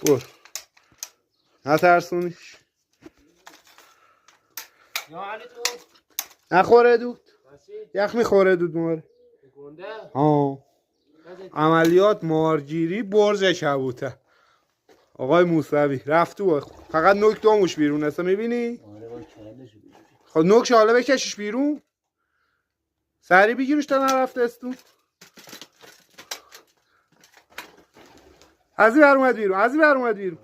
برو نترسونیش. نخوره دود. یخ میخوره دود ماره. ها عملیات مارگیری برج کبوتر. آقای موسوی رفت تو، فقط نوک دومش بیرون هست میبینی؟ خب نوکش حالا بکشش بیرون، سری بگیرش تا نرفته استون. ازی بر اومد بیرون، ازی بر اومد بیرون.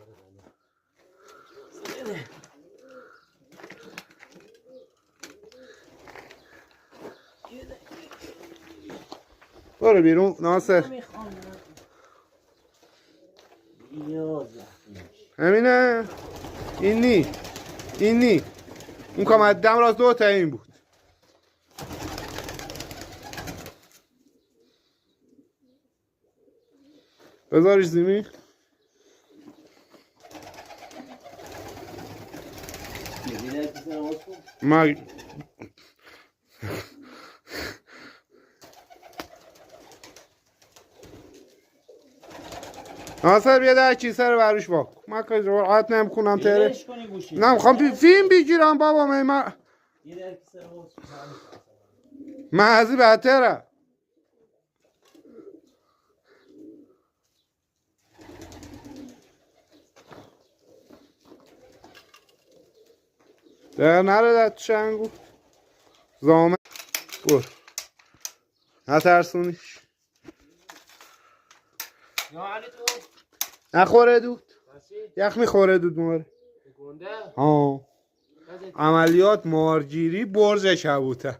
برو بیرون ناصر. همینه. این اون کامت دم راست دو تا این بود. بذارش زمین. ناصر بیا در کیسه رو بروش واک. من که راحت نمیکنم تره. نمیخوام فیلم بگیرم بابا. من ازی بهتره. در نره در تو شنگو زامن. برو نترسونیش. نخوره دود. یخ میخوره دود ماره. ها عملیات مارگیری برج کبوتر.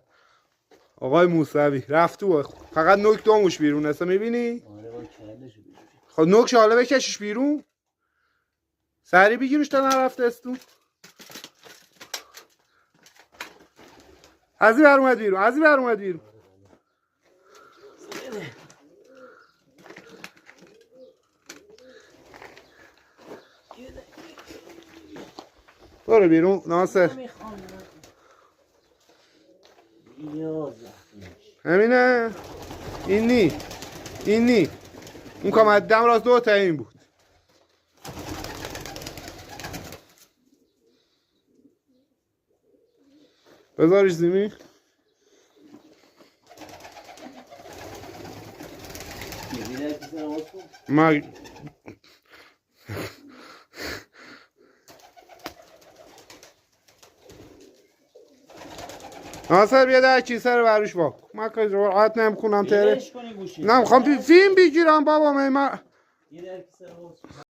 آقای موسوی رفت تو، فقط نوک دومش بیرون هست میبینی؟ خب نوکش حالا بکشش بیرون، سری بگیرش تا نرفته استون. ازی بر اومد بیرون، ازی بر اومد بیرون. برو بیرون ناصر. همینه. این اون کامت دم راست دو تا این بود. بذارش زمین. ناصر بیا در کیسه رو بروش واک. من که راحت نمیکنم تره. نمیخوام فیلم بگیرم بابا.